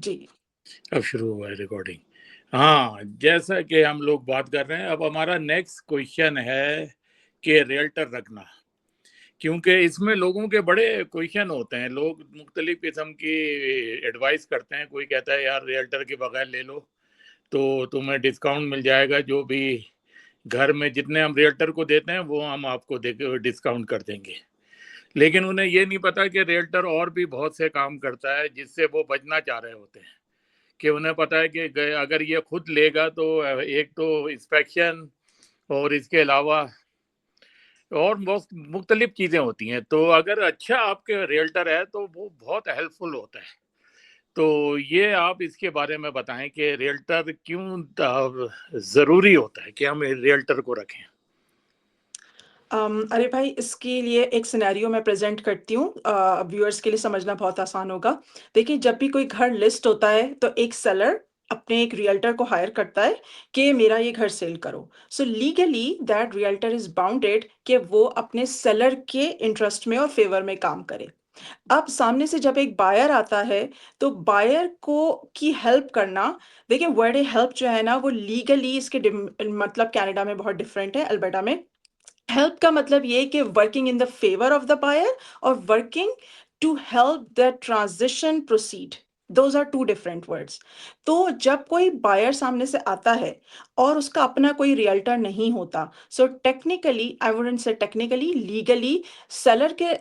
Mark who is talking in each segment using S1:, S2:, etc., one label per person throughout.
S1: जी।
S2: अब शुरू हुआ है रिकॉर्डिंग। हाँ, जैसा कि हम लोग बात कर रहे हैं, अब हमारा नेक्स्ट क्वेश्चन है कि रियल्टर रखना, क्योंकि इसमें लोगों के बड़े क्वेश्चन होते हैं। लोग मुख्तलिफ किस्म की एडवाइस करते हैं। कोई कहता है यार रियल्टर के बगैर ले लो तो तुम्हें डिस्काउंट मिल जाएगा, जो भी घर में जितने हम रियल्टर को देते हैं वो हम आपको डिस्काउंट कर देंगे। लेकिन उन्हें ये नहीं पता कि रियल्टर और भी बहुत से काम करता है जिससे वो बचना चाह रहे होते हैं। कि उन्हें पता है कि अगर ये खुद लेगा तो एक तो इंस्पेक्शन और इसके अलावा और बहुत मुख्तलिफ चीज़ें होती हैं। तो अगर अच्छा आपके रियल्टर है तो वो बहुत हेल्पफुल होता है। तो ये आप इसके बारे में बताएं कि रियल्टर क्यों ज़रूरी होता है कि हम रियल्टर को रखें।
S1: अरे भाई, इसके लिए एक सिनेरियो मैं प्रेज़ेंट करती हूँ, व्यूअर्स के लिए समझना बहुत आसान होगा। देखिए, जब भी कोई घर लिस्ट होता है, तो एक सेलर अपने एक रियल्टर को हायर करता है कि मेरा ये घर सेल करो। So legally that realtor is bounded कि वो अपने सेलर के इंटरेस्ट में और फ़ेवर में काम करे। अब सामने से जब एक बायर आता है, तो बायर को की हेल्प करना, देखिए वर्ड हेल्प जो है ना, वो लीगली इसके मतलब कनाडा में बहुत डिफरेंट है, अल्बर्टा में। हेल्प का मतलब ये है कि working in the favour of the buyer और working to help the transition proceed, those are two different words. तो जब कोई बायर सामने से आता है और उसका अपना कोई रियल्टर नहीं होता, so technically, I wouldn't say technically, legally seller के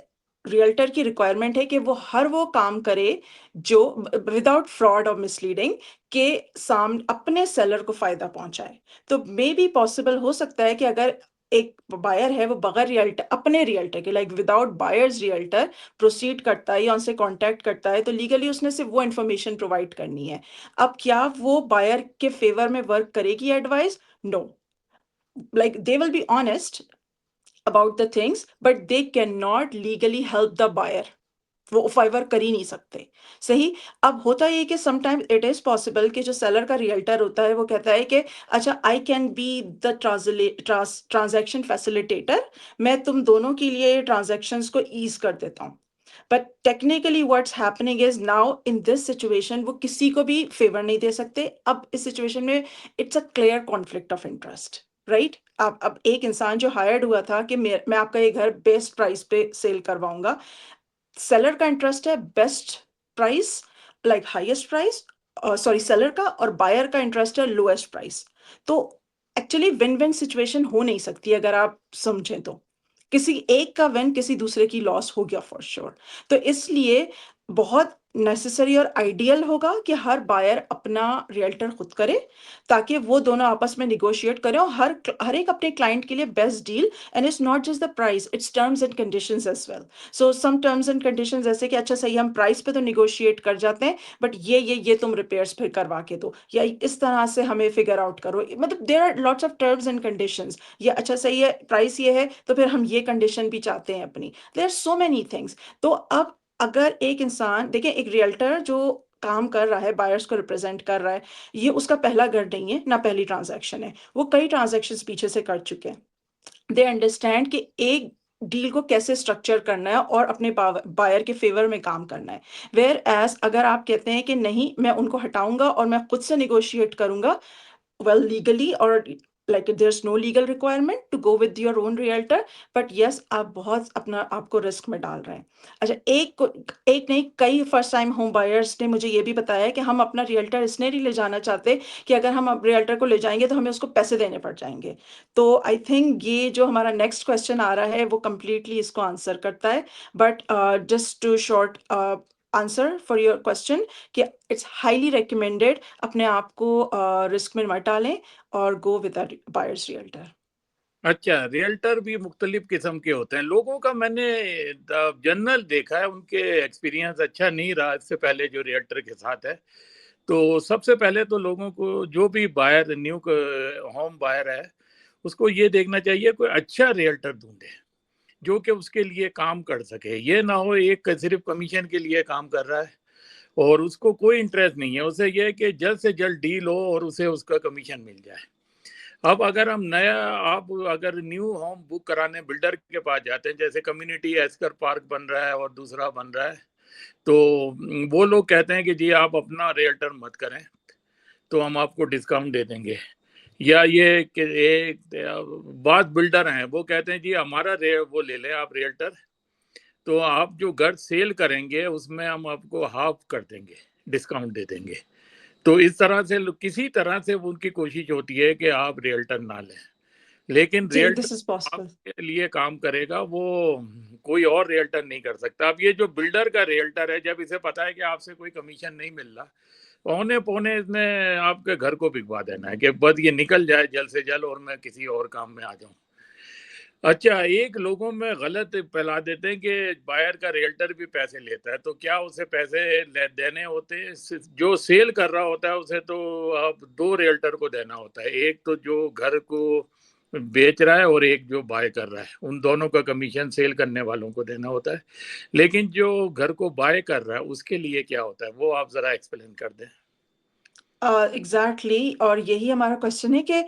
S1: रियल्टर की रिक्वायरमेंट है कि वो हर वो काम करे जो विदाउट फ्रॉड और मिसलीडिंग के साम अपने सेलर को फायदा पहुंचाए। तो मे बी पॉसिबल हो सकता है कि अगर एक बायर है वो बगैर रियल्टर, अपने रियल्टर के, like without buyers realtor proceed करता है या उनसे कांटेक्ट करता है, तो लीगली उसने सिर्फ वो इन्फॉर्मेशन प्रोवाइड करनी है। अब क्या वो बायर के फेवर में वर्क करेगी advice? No. Like they will be honest about the things, but they cannot legally help the buyer. वो फेवर कर ही नहीं सकते। सही। अब होता ये कि समटाइम्स इट इज पॉसिबल कि जो सेलर का रियल्टर होता है वो कहता है कि अच्छा, I can be the transaction facilitator, मैं तुम दोनों के लिए ट्रांजैक्शंस को ईज कर देता हूँ। But technically what's happening is now in this situation वो किसी को भी फेवर नहीं दे सकते। अब इस सिचुएशन में it's a clear conflict of interest, right. अब एक इंसान जो हायर्ड हुआ था कि मैं आपका ये घर बेस्ट प्राइस पे सेल करवाऊंगा, सेलर का इंटरेस्ट है best price, like highest price, sorry seller का, और बायर का इंटरेस्ट है लोएस्ट प्राइस। तो एक्चुअली विन विन सिचुएशन हो नहीं सकती अगर आप समझें तो। किसी एक का विन किसी दूसरे की लॉस हो गया फॉर श्योर। तो इसलिए बहुत नेसेसरी और आइडियल होगा कि हर बायर अपना रियल्टर खुद करे, ताकि वो दोनों आपस में निगोशिएट करें और हर एक अपने क्लाइंट के लिए best deal. And it's not just the price, it's terms and conditions as well. So some terms and conditions ऐसे कि अच्छा सही, हम प्राइस पे तो निगोशिएट कर जाते हैं, बट ये तुम रिपेयर्स फिर करवा के दो, या इस तरह से हमें फिगर आउट करो। मतलब there are lots of terms and conditions. या अच्छा सही है, प्राइस ये है तो फिर हम ये कंडीशन भी चाहते हैं अपनी। There are so many things. तो अब अगर एक इंसान, देखिए एक रियल्टर जो काम कर रहा है, बायर्स को रिप्रेजेंट कर रहा है, ये उसका पहला घर नहीं है ना पहली ट्रांजैक्शन है, वो कई ट्रांजैक्शंस पीछे से कर चुके हैं। दे अंडरस्टैंड कि एक डील को कैसे स्ट्रक्चर करना है और अपने बायर के फेवर में काम करना है। वेयर एज अगर आप कहते हैं कि नहीं, मैं उनको हटाऊंगा और मैं खुद से निगोशिएट करूंगा, well legally or like there's no legal requirement to go with your own realtor, but yes, आप बहुत अपना आपको रिस्क में डाल रहे हैं। अच्छा, एक नहीं, कई फर्स्ट टाइम होम बायर्स ने मुझे ये भी बताया कि हम अपना रियल्टर इसने नहीं ले जाना चाहते कि अगर हम रियल्टर को ले जाएंगे तो हमें उसको पैसे देने पड़ जाएंगे। तो आई थिंक ये जो हमारा नेक्स्ट क्वेश्चन आ रहा है वो कंप्लीटली इसको आंसर करता है। But just to short answer for your question, कि इट्स हाईली रिकमेंडेड अपने आप को रिस्क में मत डालें और गो विद बायर्स रियल्टर।
S2: अच्छा, रियल्टर भी मुख्तलिफ किस्म के होते हैं। लोगों का मैंने जनरल देखा है, उनके एक्सपीरियंस अच्छा नहीं रहा इससे पहले जो रियल्टर के साथ है। तो सबसे पहले तो लोगों को, जो भी बायर न्यू होम बायर है, उसको ये देखना चाहिए कोई अच्छा रियल्टर ढूंढे जो कि उसके लिए काम कर सके। ये ना हो एक सिर्फ कमीशन के लिए काम कर रहा है और उसको कोई इंटरेस्ट नहीं है। उसे ये है कि जल्द से जल्द डील हो और उसे उसका कमीशन मिल जाए। अब अगर हम नया, आप अगर न्यू होम बुक कराने बिल्डर के पास जाते हैं, जैसे कम्युनिटी एस्कर पार्क बन रहा है और दूसरा बन रहा है, तो वो लोग कहते हैं कि जी आप अपना रियल्टर मत करें, तो हम आपको डिस्काउंट दे देंगे। या ये कि एक बात बिल्डर हैं, वो कहते हैं जी हमारा वो ले लें आप रियल्टर, तो आप जो घर सेल करेंगे उसमें हम आपको हाफ कर देंगे, डिस्काउंट दे देंगे। तो इस तरह से किसी तरह से उनकी कोशिश होती है कि आप रियल्टर ना लें, लेकिन
S1: जी,
S2: रियल्टर
S1: दिस इज पॉसिबल।
S2: आपके लिए काम करेगा वो कोई और रियल्टर नहीं कर सकता। अब ये जो बिल्डर का रियल्टर है, जब इसे पता है कि आपसे कोई कमीशन नहीं मिल रहा, पौने पौने इसने आपके घर को बिकवा देना है कि बस ये निकल जाए जल्द से जल्द और मैं किसी और काम में आ जाऊं। अच्छा, एक लोगों में गलत फैला देते हैं कि बायर का रियल्टर भी पैसे लेता है, तो क्या उसे पैसे देने होते हैं? जो सेल कर रहा होता है उसे तो आप दो रियल्टर को देना होता है, एक तो जो घर को बेच रहा है और एक जो बाय कर रहा है, उन दोनों का कमीशन सेल करने वालों को देना होता है। लेकिन जो घर को बाय कर रहा है उसके लिए क्या होता है, वो आप जरा एक्सप्लेन कर दें।
S1: एग्जैक्टली, और यही हमारा क्वेश्चन है कि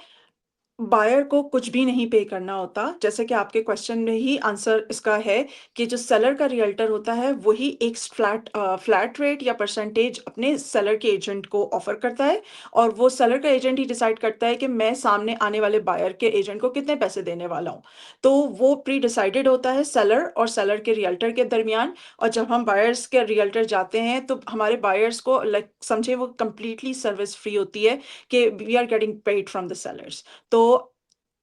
S1: बायर को कुछ भी नहीं पे करना होता। जैसे कि आपके क्वेश्चन में ही आंसर इसका है कि जो सेलर का रियल्टर होता है वही एक फ्लैट रेट या परसेंटेज अपने सेलर के एजेंट को ऑफर करता है, और वो सेलर का एजेंट ही डिसाइड करता है कि मैं सामने आने वाले बायर के एजेंट को कितने पैसे देने वाला हूँ। तो वो प्री डिसाइडेड होता है सेलर और सेलर के रियल्टर के दरमियान। और जब हम बायर्स के रियल्टर जाते हैं तो हमारे बायर्स को लाइक समझे वो कंप्लीटली सर्विस फ्री होती है कि we are getting paid from the sellers. तो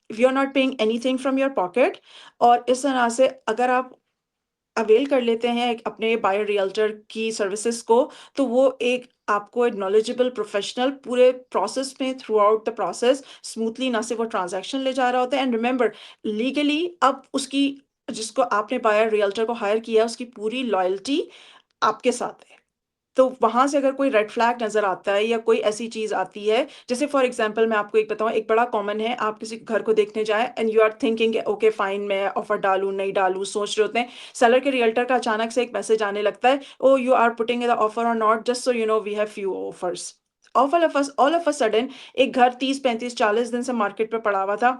S1: you are not paying anything from your pocket. और इस तरह से अगर आप अवेल कर लेते हैं अपने बायर रियल्टर की सर्विसेज को, तो वो एक आपको एक नॉलेजेबल प्रोफेशनल पूरे प्रोसेस में through out the process smoothly ना सिर्फ वो ट्रांजैक्शन ले जा रहा होता है, एंड रिमेंबर लीगली अब उसकी जिसको आपने बायर रियल्टर को हायर किया उसकी पूरी लॉयल्टी आपके साथ है। तो वहाँ से अगर कोई रेड फ्लैग नज़र आता है या कोई ऐसी चीज़ आती है, जैसे फॉर एग्जांपल मैं आपको एक बताऊँ, एक बड़ा कॉमन है, आप किसी घर को देखने जाएँ and you are thinking okay fine मैं ऑफर डालूँ, नहीं डालूँ, सोच रहे होते हैं। सेलर के रियल्टर का अचानक से एक मैसेज आने लगता है, "oh you are putting the offer और not, just so you know we have few offers." All of a sudden एक घर 30, 35, 40 दिन से मार्केट पे पड़ा हुआ था।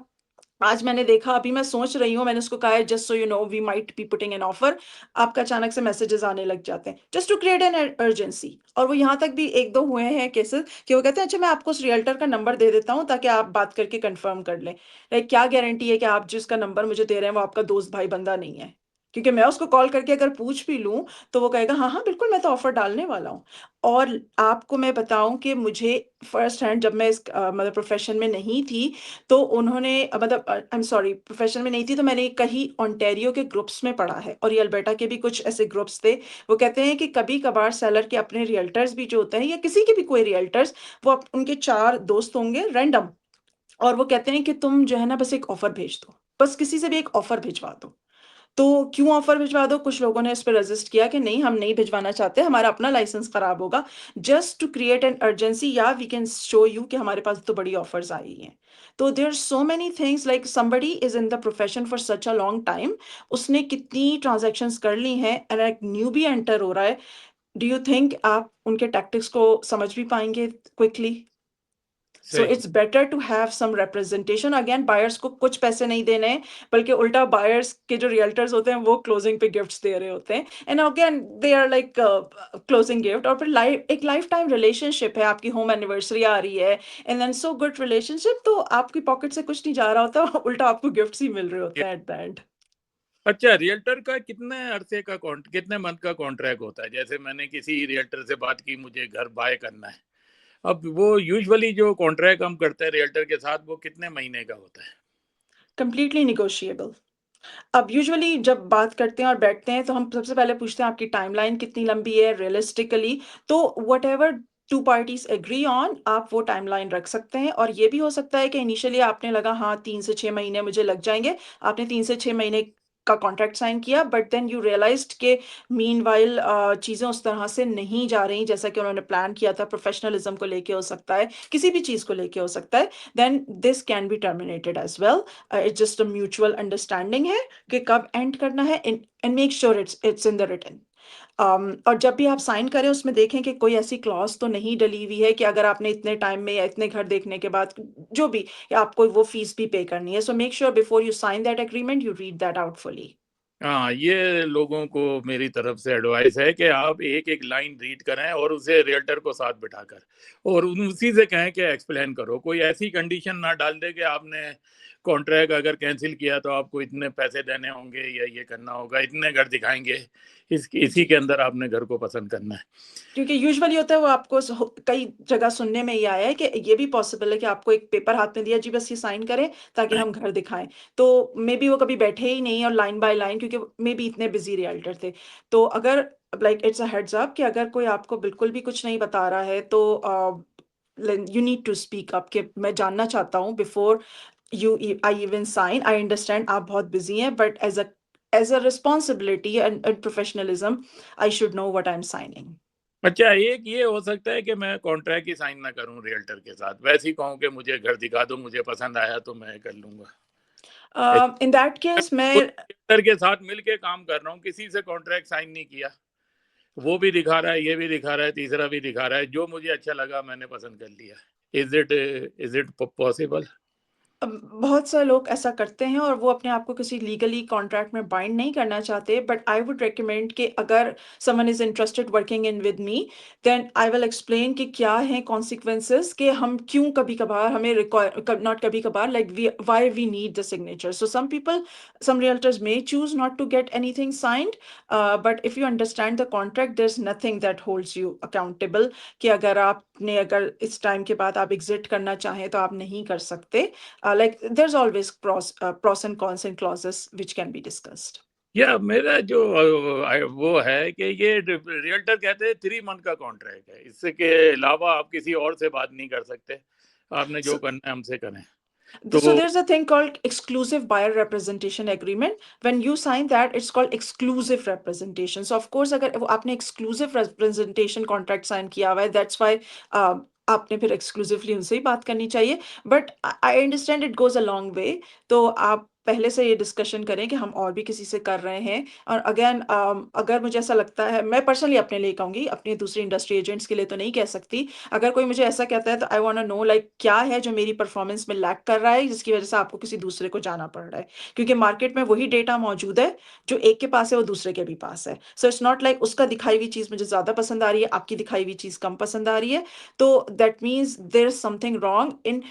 S1: आज मैंने देखा, अभी मैं सोच रही हूँ, मैंने उसको कहा है just so you know we might be putting an offer. आपका अचानक से मैसेजेस आने लग जाते हैं just to create an urgency. और वो यहाँ तक भी एक दो हुए हैं केसेस कि वो कहते हैं अच्छा मैं आपको उस रियल्टर का नंबर दे देता हूँ ताकि आप बात करके कंफर्म कर लें। लाइक क्या गारंटी है कि आप जिसका नंबर मुझे दे रहे हैं वो आपका दोस्त भाई बंदा नहीं है? क्योंकि मैं उसको कॉल करके अगर पूछ भी लूँ तो वो कहेगा हाँ हाँ बिल्कुल मैं तो ऑफर डालने वाला हूँ। और आपको मैं बताऊं कि मुझे फर्स्ट हैंड जब मैं इस मतलब प्रोफेशन में नहीं थी, तो उन्होंने मतलब आई एम सॉरी प्रोफेशन में नहीं थी तो मैंने कहीं ओंटारियो के ग्रुप्स में पढ़ा है और ये अल्बर्टा के भी कुछ ऐसे ग्रुप्स थे। वो कहते हैं कि कभी कभार सेलर के अपने रियल्टर्स भी जो होते हैं या किसी के भी कोई रियल्टर्स, वो उनके चार दोस्त होंगे रैंडम, और वो कहते हैं कि तुम जो है ना बस एक ऑफर भेज दो, बस किसी से भी एक ऑफर भिजवा दो। तो क्यों ऑफर भिजवा दो? कुछ लोगों ने इस पे रेजिस्ट किया कि नहीं हम नहीं भिजवाना चाहते, हमारा अपना लाइसेंस खराब होगा, just to create an urgency, या वी कैन शो यू कि हमारे पास तो बड़ी ऑफर्स आई हैं। तो there are so many things, like somebody is in the profession for such a long time, उसने कितनी ट्रांजैक्शंस कर ली हैं एंड एक न्यू भी एंटर हो रहा है। डू यू थिंक आप उनके टैक्टिक्स को समझ भी पाएंगे क्विकली? सो
S2: सही।
S1: It's better to have some representation. Again buyers को कुछ पैसे नहीं देने हैं, बल्कि उल्टा बायर्स के जो रियल्टर्स होते हैं वो क्लोजिंग पे गिफ्ट्स दे रहे होते हैं, and again they are like closing gift. और फिर एक लाइफ टाइम रिलेशनशिप है, आपकी होम एनिवर्सरी आ रही है and then so good relationship, तो आपकी पॉकेट से कुछ नहीं जा रहा होता उल्टा आपको गिफ्ट्स ही मिल रहे होते हैं एट द एंड।
S2: अच्छा, रियल्टर का कितने अरसे का कितने मंथ का कॉन्ट्रैक्ट होता है? जैसे मैंने किसी रियल्टर से बात की, मुझे घर बाय करना है, अब वो यूजुअली जो कॉन्ट्रैक्ट हम करते हैं रियल्टर के साथ वो कितने महीने का होता है?
S1: Completely negotiable. अब यूजुअली जब बात करते हैं और बैठते हैं तो हम सबसे पहले पूछते हैं आपकी टाइमलाइन कितनी लंबी है रियलिस्टिकली। तो whatever two parties agree on आप वो टाइमलाइन रख सकते हैं, और ये भी हो सकता है कि इनिशियली आपने लगा हाँ 3 से 6 महीने मुझे लग जाएंगे, आपने 3 से 6 महीने का कॉन्ट्रैक्ट साइन किया, बट देन यू रियलाइज्ड के मीनवाइल चीज़ें उस तरह से नहीं जा रही जैसा कि उन्होंने प्लान किया था, प्रोफेशनलिज्म को लेके हो सकता है, किसी भी चीज़ को लेके हो सकता है, then this can be terminated as well. It's just a mutual understanding है कि कब एंड करना है, and make sure it's in the written. और जब भी आप साइन करें उसमें देखें कि कोई ऐसी क्लॉज तो नहीं डली हुई है कि अगर आपने इतने टाइम में या इतने घर देखने के बाद जो भी, या आपको वो फीस भी पे करनी है, so make sure before you sign that agreement you read that out fully.
S2: हाँ, ये लोगों को मेरी तरफ से एडवाइस है कि आप एक एक लाइन रीड करें और उसे रियल्टर को साथ बिठाकर और उसी से कहें कि एक्सप्लेन करो। कोई ऐसी कंडीशन ना डाल दे कि आपने कॉन्ट्रैक्ट अगर कैंसिल किया तो आपको इतने पैसे देने होंगे या ये करना होगा, इतने घर दिखाएंगे। इसी
S1: जी।
S2: के अंदर आपने घर को पसंद करना है।
S1: क्योंकि यूजुअली होता है वो आपको कई जगह सुनने में ये आया है कि ये भी पॉसिबल है कि आपको एक पेपर हाथ में दिया जी बस ये साइन करें ताकि हम घर दिखाएं। तो मे बी वो कभी बैठे ही नहीं और लाइन बाय लाइन, क्योंकि मे बी इतने बिजी रियल्टर थे। तो अगर like it's a heads up कि अगर कोई आपको बिल्कुल भी कुछ नहीं बता रहा है तो you need to speak up कि मैं जानना चाहता हूँ before you I even sign. I understand आप बहुत बिजी हैं, but as a responsibility and professionalism I should know what I am signing.
S2: अच्छा, एक ये हो सकता है कि मैं कॉन्ट्रैक्ट ही साइन ना करूं रियल्टर के साथ, वैसे ही कहूं कि मुझे घर दिखा दो, मुझे पसंद आया तो मैं कर लूंगा।
S1: इन दैट केस मैं
S2: रियल्टर के साथ मिलके काम कर रहा हूँ, किसी से कॉन्ट्रैक्ट साइन नहीं किया। वो भी दिखा रहा है, ये भी दिखा रहा है, तीसरा भी दिखा रहा है, जो मुझे अच्छा लगा मैंने पसंद कर लिया। Is it possible?
S1: बहुत सारे लोग ऐसा करते हैं और वो अपने आप को किसी लीगली कॉन्ट्रैक्ट में बाइंड नहीं करना चाहते, बट आई वुड रिकमेंड कि अगर someone is interested working in with me, then I will explain कि क्या है कॉन्सिक्वेंसेस, कि हम क्यों कभी कभार हमें रिक्वायर, नॉट कभी कभार, like we why we need the signature. So some people, some realtors may choose not to get anything signed, but if you understand the contract, there's nothing that holds you accountable कि अगर आपने, अगर इस time के बाद आप exit करना चाहें तो आप नहीं कर सकते। Like there's always pros and cons and clauses which can be discussed.
S2: या मेरा जो वो है कि ये रियल्टर कहते हैं 3 मंथ का कॉन्ट्रैक्ट है, इससे के अलावा आप किसी और से बात नहीं कर सकते, आपने जो
S1: So,
S2: करना है हमसे करें।
S1: so
S2: तो
S1: there's a thing called exclusive buyer representation agreement. When you sign that, it's called exclusive representation. So of course, अगर वो आपने exclusive representation contract sign किया हुआ है, that's why आपने फिर exclusively उनसे ही बात करनी चाहिए। But I understand it goes a long way. तो आप पहले से ये डिस्कशन करें कि हम और भी किसी से कर रहे हैं। और अगेन अगर मुझे ऐसा लगता है, मैं पर्सनली अपने लिए कहूंगी, अपने दूसरे इंडस्ट्री एजेंट्स के लिए तो नहीं कह सकती। अगर कोई मुझे ऐसा कहता है तो I want to know like क्या है जो मेरी परफॉर्मेंस में लैक कर रहा है जिसकी वजह से आपको किसी दूसरे को जाना पड़ रहा है, क्योंकि मार्केट में वही डेटा मौजूद है जो एक के पास है वो दूसरे के भी पास है। सो इट्स नॉट लाइक उसका दिखाई हुई चीज मुझे ज्यादा पसंद आ रही है, आपकी दिखाई हुई चीज कम पसंद आ रही है। तो that means there is something wrong in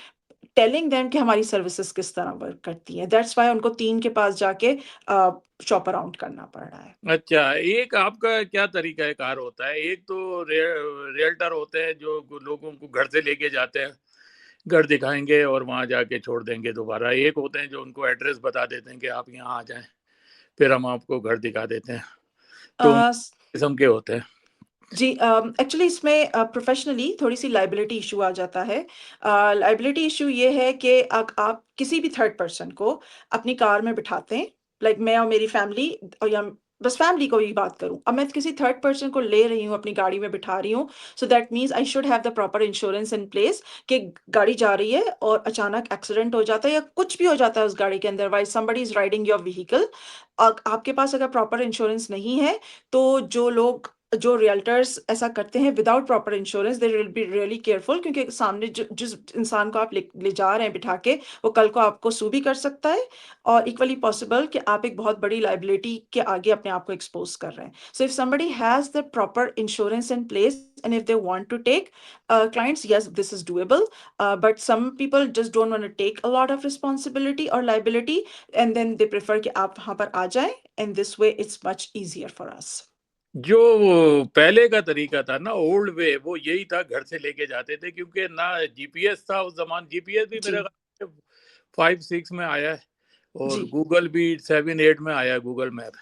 S1: telling them कि हमारी सर्विसेज किस तरह वर्क करती है। दैट्स वाई उनको तीन के पास जाके शॉप अराउंड करना पड़ रहा है।
S2: अच्छा, एक आपका क्या तरीका है कार होता है? एक तो रियल्टर होते हैं जो लोगों को घर से लेके जाते हैं, घर दिखाएंगे और वहां जाके छोड़ देंगे दोबारा। एक होते हैं जो उनको एड्रेस बता देते हैं कि आप यहाँ आ जाएं, फिर हम आपको घर दिखा देते हैं। तो किस्म के होते हैं।
S1: जी, एक्चुअली इसमें प्रोफेशनली थोड़ी सी लाइबिलिटी इशू आ जाता है। लाइबिलिटी इशू ये है कि आप किसी भी थर्ड पर्सन को अपनी कार में बिठाते हैं, लाइक मैं और मेरी फैमिली, और या बस फैमिली को ही बात करूं, अब मैं किसी थर्ड पर्सन को ले रही हूँ अपनी गाड़ी में बिठा रही हूँ। So that means I should have the proper insurance in place कि गाड़ी जा रही है और अचानक एक्सीडेंट हो जाता है या कुछ भी हो जाता है उस गाड़ी के अंदर, wise somebody is riding your vehicle, आपके पास अगर प्रॉपर इंश्योरेंस नहीं है, तो जो रियल्टर्स ऐसा करते हैं without proper insurance, they will be really careful, क्योंकि सामने जिस इंसान को आप ले जा रहे हैं बिठा के, वो कल को आपको सू भी कर सकता है, और इक्वली पॉसिबल कि आप एक बहुत बड़ी लाइबिलिटी के आगे अपने आप को एक्सपोज कर रहे हैं। So if somebody has the proper insurance in place and if they want to take clients, yes, this is doable, but some people just don't want to take a lot of responsibility or liability, and then they prefer कि आप वहां पर आ जाएं, and this way it's much easier for us.
S2: जो पहले का तरीका था ना, ओल्ड वे, वो यही था, घर से लेके जाते थे, क्योंकि ना जीपीएस था उस जमाने। जीपीएस भी
S1: जी।
S2: मेरे ख्याल 5-6 में आया है,
S1: जी।
S2: और गूगल भी 7-8 में आया, गूगल मैप।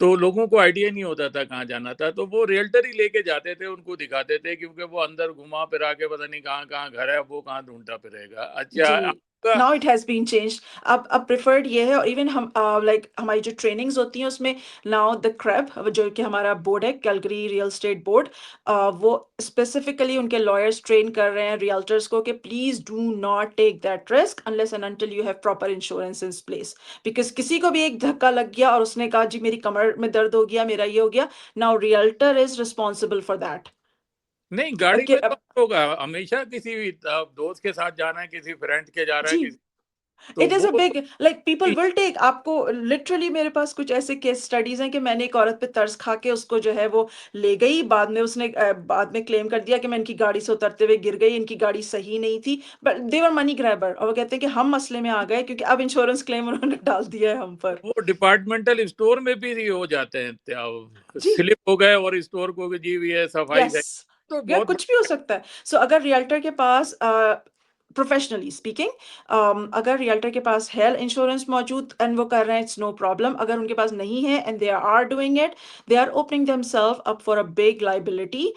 S2: तो लोगों को आइडिया नहीं होता था कहाँ जाना था, तो वो रियल्टर ही लेके जाते थे, उनको दिखाते थे, क्योंकि वो अंदर घुमा फिरा के पता नहीं कहाँ कहाँ घर है, वो कहाँ ढूंढता फिरेगा। अच्छा,
S1: जी,
S2: आपका
S1: now it has been changed. अब प्रेफर्ड ये है, और इवन हम लाइक हमारी जो ट्रेनिंग्स होती हैं उसमें नाउ द क्रेब जो कि हमारा बोर्ड है, कैलगरी रियल एस्टेट बोर्ड, वो स्पेसिफिकली उनके लॉयर्स ट्रेन कर रहे हैं रियल्टर्स को कि please do not take that risk unless and until you have proper insurance in place. Because किसी को भी एक धक्का लग गया और उसने कहा जी मेरी कमर में दर्द हो गया, मेरा ये हो गया, now realtor is responsible for that.
S2: नहीं, गाड़ी में कब होगा? हमेशा किसी भी दोस्त के साथ जाना है, किसी फ्रेंड के जा रहा है,
S1: जी,
S2: किसी तो
S1: इट इज अ
S2: वो
S1: big like people will take आपको लिटरली मेरे पास कुछ ऐसे केस स्टडीज हैं कि मैंने एक औरत पे तरस खा के उसको जो है वो ले गई बाद में उसने बाद में क्लेम कर दिया कि मैं इनकी गाड़ी से उतरते हुए गिर गई इनकी गाड़ी सही नहीं थी बट देवर मनी ग्रैबर और वो कहते हैं कि हम मसले में आ गए क्योंकि अब इंश्योरेंस क्लेम उन्होंने डाल दिया है हम पर।
S2: वो डिपार्टमेंटल स्टोर में भी हो जाते हैं,
S1: जी
S2: स्लिप हो गए और स्टोर को जी भी है सफाई
S1: यस
S2: है, तो
S1: या
S2: बहुत
S1: कुछ भी हो
S2: बड़ा।
S1: सकता है सो अगर रियल्टर के पास प्रोफेशनली स्पीकिंग अगर रियल्टर के पास हेल्थ इंश्योरेंस मौजूद एंड वो कर रहे हैं इट्स नो प्रॉब्लम अगर उनके पास नहीं है and they are doing it they are opening themselves up for a big liability.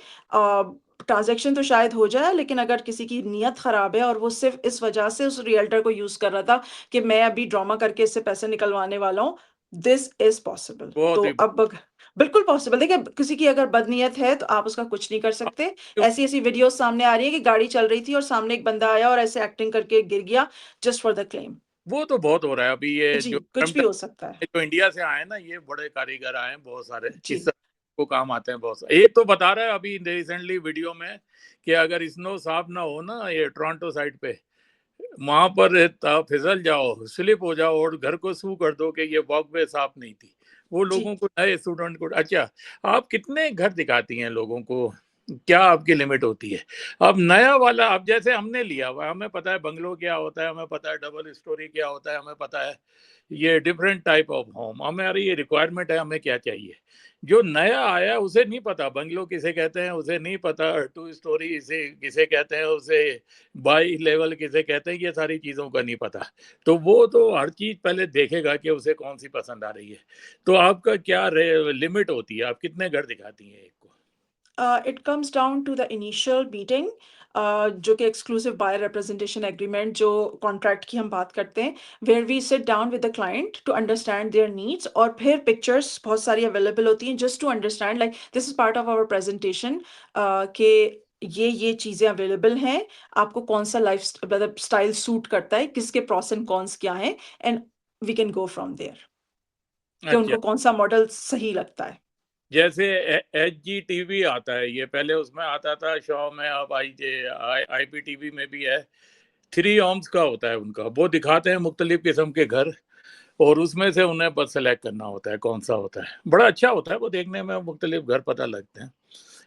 S1: Transaction तो शायद हो जाए लेकिन अगर किसी की नीयत खराब है और वो सिर्फ इस वजह से उस रियल्टर को यूज कर रहा था कि मैं अभी ड्रामा करके इससे पैसे निकलवाने वाला हूँ दिस इज पॉसिबल।
S2: बहुत
S1: तो
S2: ही
S1: अब बिल्कुल पॉसिबल देखिए किसी की अगर बदनीयत है तो आप उसका कुछ नहीं कर सकते। ऐसी ऐसी वीडियोस सामने आ रही है कि गाड़ी चल रही थी और सामने एक बंदा आया और ऐसे एक्टिंग करके गिर गया जस्ट फॉर द क्लेम।
S2: वो तो बहुत हो रहा है अभी, ये
S1: जी
S2: जो
S1: कुछ भी हो सकता है।
S2: जो इंडिया से आए हैं ना, ये बड़े कारीगर आए हैं बहुत सारे,
S1: जी
S2: इस को काम आते हैं बहुत सारे। एक तो बता रहा है अभी रिसेंटली वीडियो में कि अगर स्नो साफ ना हो ना, ये टोरंटो साइड पे, वहां पर फिसल जाओ, स्लिप हो जाओ और घर को सू कर दो कि ये वॉकवे साफ नहीं थी, वो
S1: जी
S2: लोगों को, नए स्टूडेंट को, अच्छा आप कितने घर दिखाती हैं लोगों को, क्या आपकी लिमिट होती है? अब नया वाला, अब जैसे हमने लिया हुआ, हमें पता है बंगलो क्या होता है, हमें पता है डबल स्टोरी क्या होता है, हमें पता है ये डिफरेंट टाइप ऑफ होम, हमारी ये रिक्वायरमेंट है, हमें क्या चाहिए। जो नया आया उसे नहीं पता बंगलो किसे कहते हैं, उसे नहीं पता टू स्टोरी इसे किसे कहते हैं, उसे बाई लेवल किसे कहते हैं, ये सारी चीज़ों का नहीं पता। तो वो तो हर चीज़ पहले देखेगा कि उसे कौन सी पसंद आ रही है। तो आपका क्या लिमिट होती है, आप कितने घर दिखाती हैं एक को?
S1: It comes down to the initial meeting जो कि एक्सक्लूसिव बायर रिप्रेजेंटेशन एग्रीमेंट जो कॉन्ट्रैक्ट की हम बात करते हैं where we sit down with the client to understand their needs और फिर पिक्चर्स बहुत सारी अवेलेबल होती हैं just to understand like this is part of our presentation कि ये चीज़ें अवेलेबल हैं आपको कौन सा लाइफ मतलब स्टाइल सूट करता है किसके प्रॉस एंड कॉन्स क्या हैं and we can go from there कि
S2: अच्छा,
S1: उनको कौन सा मॉडल सही लगता है।
S2: जैसे एच जी टीवी आता है, ये पहले उसमें आता था शो में, अब आई पी टीवी में भी है, 3 ओम्स का होता है उनका, वो दिखाते हैं मुख्तलिफ किस्म के घर, और उसमें से उन्हें बस सेलेक्ट करना होता है कौन सा होता है, बड़ा अच्छा होता है वो देखने में, मुख्तलिफ घर पता लगते हैं।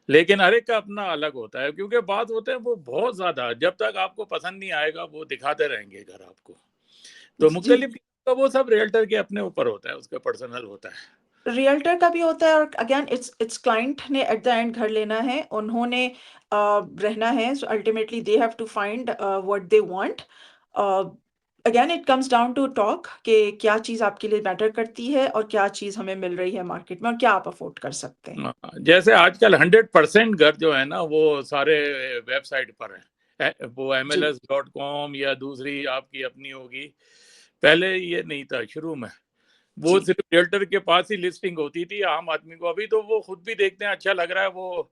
S2: लेकिन हर एक का अपना अलग होता है, क्योंकि बात होते हैं वो बहुत ज्यादा, जब तक आपको पसंद नहीं आएगा वो दिखाते रहेंगे घर आपको। तो
S1: जी
S2: मुख्तलिफ का वो सब रियल्टर के अपने ऊपर होता है, उसका पर्सनल होता है।
S1: रियल्टर का भी होता है और अगेन इट्स क्लाइंट ने एट द एंड घर लेना है उन्होंने रहना है so ultimately they have to find what they want. Again it comes down to talk कि क्या चीज़ आपके लिए मैटर करती है और क्या चीज़ हमें मिल रही है मार्केट में और क्या आप अफोर्ड कर सकते हैं।
S2: जैसे आजकल 100% घर जो है ना वो सारे वेबसाइट पर है, वो
S1: जी
S2: MLS.com या दूसरी आपकी अपनी होगी, पहले ये नहीं था शुरू में, वो
S1: जी
S2: सिर्फ रियल्टर के पास ही लिस्टिंग होती थी आम आदमी को। अभी तो वो खुद भी देखते हैं अच्छा लग रहा है, वो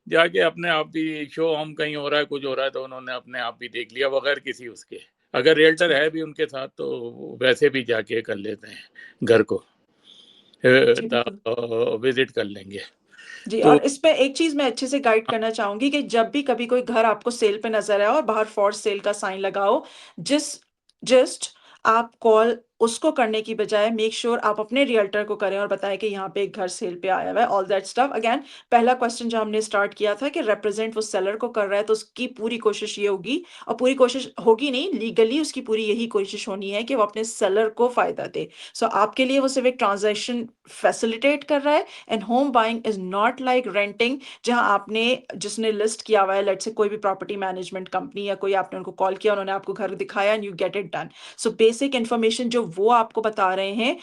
S2: जाके अपने आप भी शो हम कहीं हो रहा है कुछ हो रहा है तो उन्होंने अपने आप भी देख लिया बगैर किसी उसके, अगर रियल्टर
S1: जी
S2: है भी उनके साथ तो वो वैसे भी जाके कर लेते हैं घर को,
S1: जी बिल्कुल।
S2: विजिट कर लेंगे।
S1: जी
S2: तो
S1: और इस पे एक चीज़ मैं अच्छे से गाइड करना चाहूँगी कि जब भी कभी कोई घर आपको सेल पे नज़र आए और बाहर फॉर सेल का साइन लगा हो, जिस जस्ट आप कॉल उसको करने की बजाय मेक श्योर आप अपने रियल्टर को करें और बताएं कि यहाँ पे एक घर सेल पे आया हुआ है ऑल दैट स्टफ। अगेन पहला क्वेश्चन जो हमने स्टार्ट किया था कि रिप्रेजेंट वो सेलर को कर रहा है तो उसकी पूरी कोशिश ये होगी और पूरी कोशिश होगी नहीं लीगली उसकी पूरी यही कोशिश होनी है कि वो अपने सेलर को फायदा दे। सो आपके लिए वो सिर्फ एक ट्रांजैक्शन फैसिलिटेट कर रहा है and home buying is not like renting जहां आपने जिसने लिस्ट किया हुआ है लेट्स से कोई भी प्रॉपर्टी मैनेजमेंट कंपनी या कोई आपने उनको कॉल किया उन्होंने आपको घर दिखाया and you get it done. So basic information जो वो आपको बता रहे हैं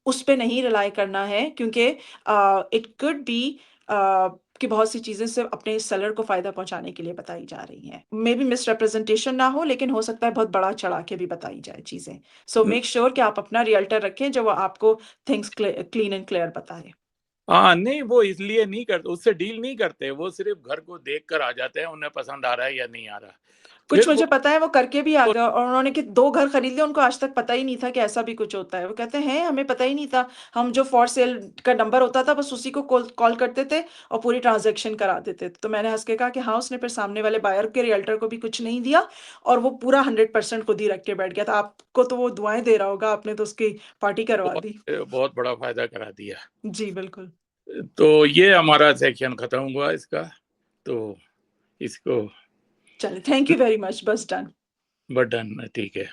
S1: उस पे नहीं रिलाई करना है क्योंकि इट कुड बी कि बहुत सी चीजें सिर्फ अपने सेलर को फायदा पहुंचाने के लिए बताई जा रही हैं मे बी मिस रिप्रेजेंटेशन ना हो लेकिन हो सकता है बहुत बड़ा चढ़ा के भी बताई जाए चीजें। सो मेक श्योर कि आप अपना रियल्टर रखें जो वो आपको थिंग्स क्लीन एंड क्लियर बताए।
S2: हाँ, नहीं वो इसलिए नहीं करते, उससे डील नहीं करते, वो सिर्फ घर को देख कर आ जाते हैं, उन्हें पसंद आ रहा है या नहीं आ रहा।
S1: कुछ
S2: फिर
S1: मुझे पता है वो करके भी आ
S2: वो
S1: गया, और उन्होंने कि 2 घर खरीद लिए, उनको आज तक पता ही नहीं था कि ऐसा भी कुछ होता है। वो कहते हैं हमें पता ही नहीं था, हम जो फॉर सेल का नंबर होता था बस उसी को कॉल कॉल करते थे और पूरी ट्रांजैक्शन करा देते थे। तो मैंने हंस के कहा कि हाँ, उसने फिर सामने वाले बायर के रियल्टर को भी कुछ नहीं दिया, और वो पूरा 100% खुद ही रख के बैठ गया था। आपको तो वो दुआएं दे रहा होगा, आपने तो उसकी पार्टी करवा
S2: बहुत
S1: दी।
S2: बहुत बड़ा फायदा करा दिया।
S1: जी बिल्कुल।
S2: तो ये हमारा सेक्शन खत्म हुआ इसका, तो इसको
S1: चलिए, थैंक यू वेरी मच, बस डन।
S2: बटन ठीक है।